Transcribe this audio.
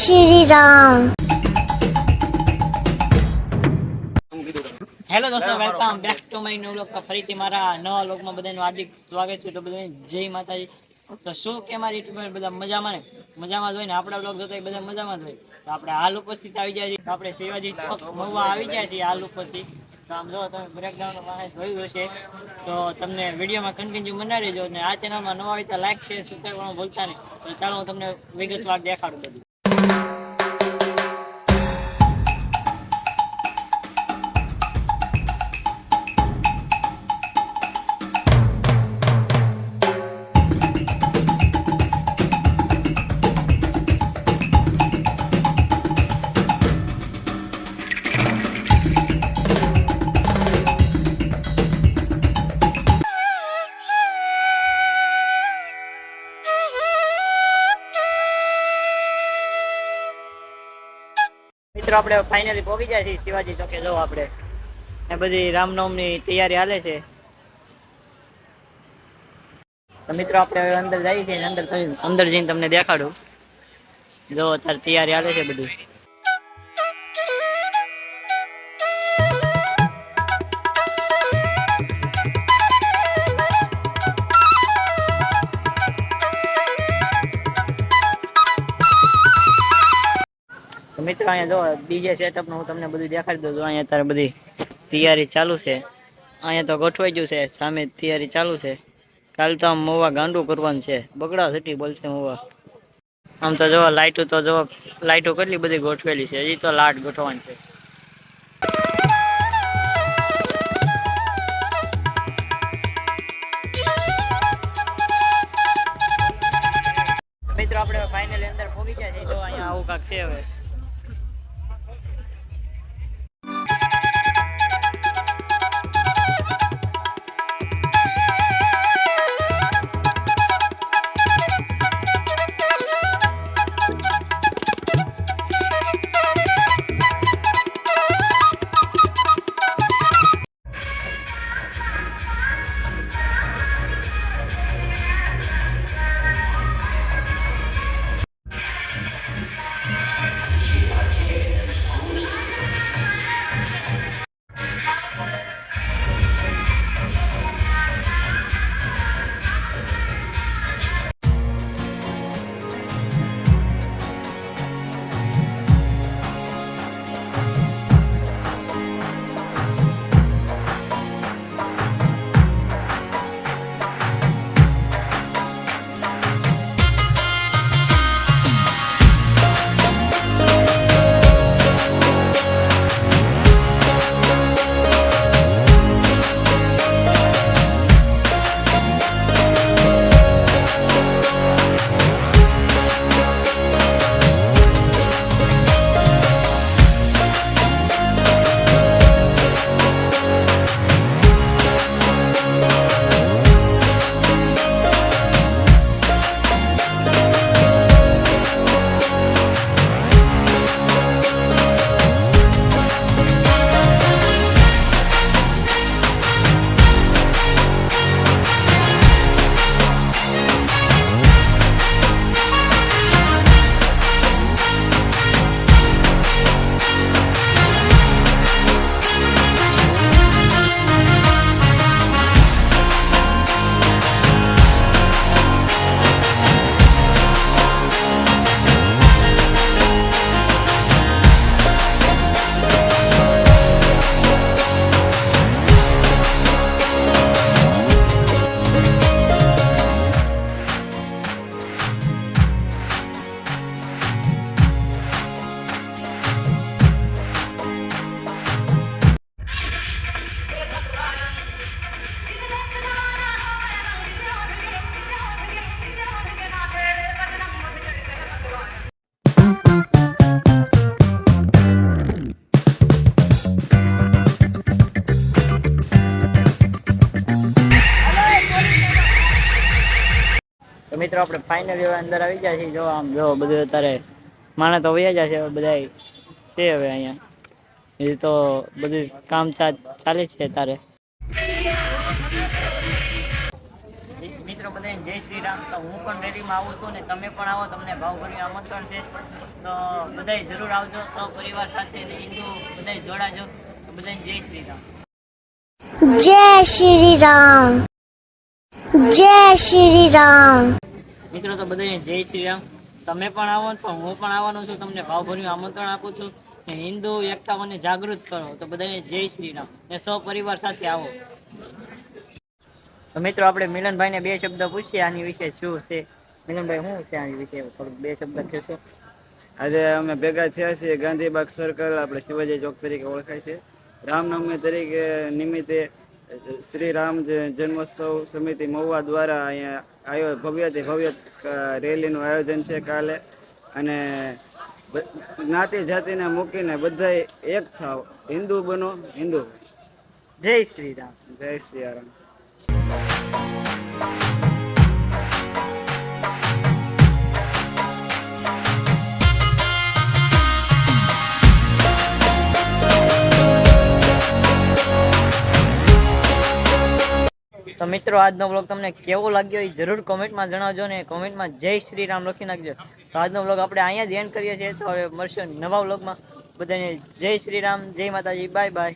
Shri Ram. Hello દોસ્તો, welcome back to my new vlog. તો ફરીથી મારા નવા વ્લોગમાં બધાનું હાર્દિક સ્વાગત છે. તો બધાને જય માતાજી. તો શું કે મારી યુટ્યુબર બધા મજામાં જ હોય ને, આપણા વ્લોગ જોતા બધા મજામાં જ હોય. તો આપણે હાલ ઉપસ્થિત આવી ગયા છીએ. તો આપણે શિવાજી ચોક મહુવા આવી ગયા છીએ હાલ ઉપસ્થિત. તો આમ જો તમે બ્રેકગ્રાઉન્ડ માણસ જોયું હશે તો તમને વિડીયોમાં કન્ટિન્યુ બનાવી દેજો. અને આ ચેનલમાં નવા હોય તો લાઈક શેર સબસ્ક્રાઈબ કરવાનું ભૂલતા નહીં. તો ચાલો હું તમને વિગતવાર દેખાડું બધું. મિત્રો આપણે ફાઇનલી પહોંચી ગયા છીએ શિવાજી ચોકે. જો આપણે એ બધી રામનવમની તૈયારી હાલે છે. તો મિત્રો આપણે હવે અંદર જઈએ છીએ. અંદર જઈને તમને દેખાડું. જો અત્યારે તૈયારી હાલે છે બધી. મિત્રો અહીંયા જો ડીજે સેટઅપ નું હું તમને બધું દેખાડી દઉં. અહીંયા અત્યારે બધી તૈયારી ચાલુ છે. અહીંયા તો ગોઠવાઈ ગયું છે, સામે તૈયારી ચાલુ છે. કાલ તો આમ મહુવા ગાંડું કરવાનું છે, બગડા સિટી બોલશે મહુવા. આમ તો જો લાઈટો કેટલી બધી ગોઠવેલી છે. હજી તો લાટ ગોઠવવાની છે. મિત્રો આપણે ફાઇનલી અંદર પહોંચી ગયા છીએ. જો અહીંયા આવું કાંક છે હવે. તો મિત્રો આપણે ફાઇનલી હવે અંદર આવી ગયા છીએ. જો આમ જો બધું અત્યારે માણસ તો વયા જાય છે બધા છે હવે અહીંયા. એ તો બધું કામ ચાલે છે અત્યારે. મિત્રો બધા જય શ્રી રામ. તો હું પણ રેલીમાં આવું છું ને તમે પણ આવો, તમને ભાવભર્યું આમંત્રણ છે. તો બધાય જરૂર આવજો સહપરિવાર સાથે ને હિન્દુ બધાય જોડાજો. તો બધાને જય શ્રી રામ. જય શ્રી રામ. જય શ્રી રામ. મિત્રો તો બધાને જય શ્રી રામ. તમે પણ આવો તો હું પણ આવવાનો છું, તમને ભાવભર્યું આમંત્રણ આપું છું. ને હિન્દુ એકતાઓને જાગૃત કરો. તો બધાને જય શ્રી રામ ને સહપરિવાર સાથે આવો. તો મિત્રો આપણે મિલનભાઈને બે શબ્દ પૂછીએ આની વિશે શું છે. મિલનભાઈ શું છે આની વિશે થોડુંક બે શબ્દ કહેશો? આજે અમે ભેગા થયા છીએ ગાંધીબાગ સર્કલ, આપણે શિવાજી ચોક તરીકે ઓળખાય છે. રામનવમી તરીકે નિમિત્તે શ્રી રામ જન્મોત્સવ સમિતિ મહુવા દ્વારા અહીંયા ભવ્યથી ભવ્ય રેલીનું આયોજન છે કાલે. અને જ્ઞાતિ જાતિને મૂકીને બધા એક થાવ, હિન્દુ બનો હિન્દુ. જય શ્રી રામ. જય શ્રી રામ. તો મિત્રો આજનો બ્લોગ તમને કેવો લાગ્યો એ જરૂર કોમેન્ટમાં જણાવજો ને કોમેન્ટમાં જય શ્રી રામ લખી નાખજો. તો આજનો બ્લોગ આપણે અહીંયા જ એન્ડ કરીએ છીએ. તો હવે મળશે નવા બ્લોગમાં. બધાને જય શ્રી રામ, જય માતાજી, બાય બાય.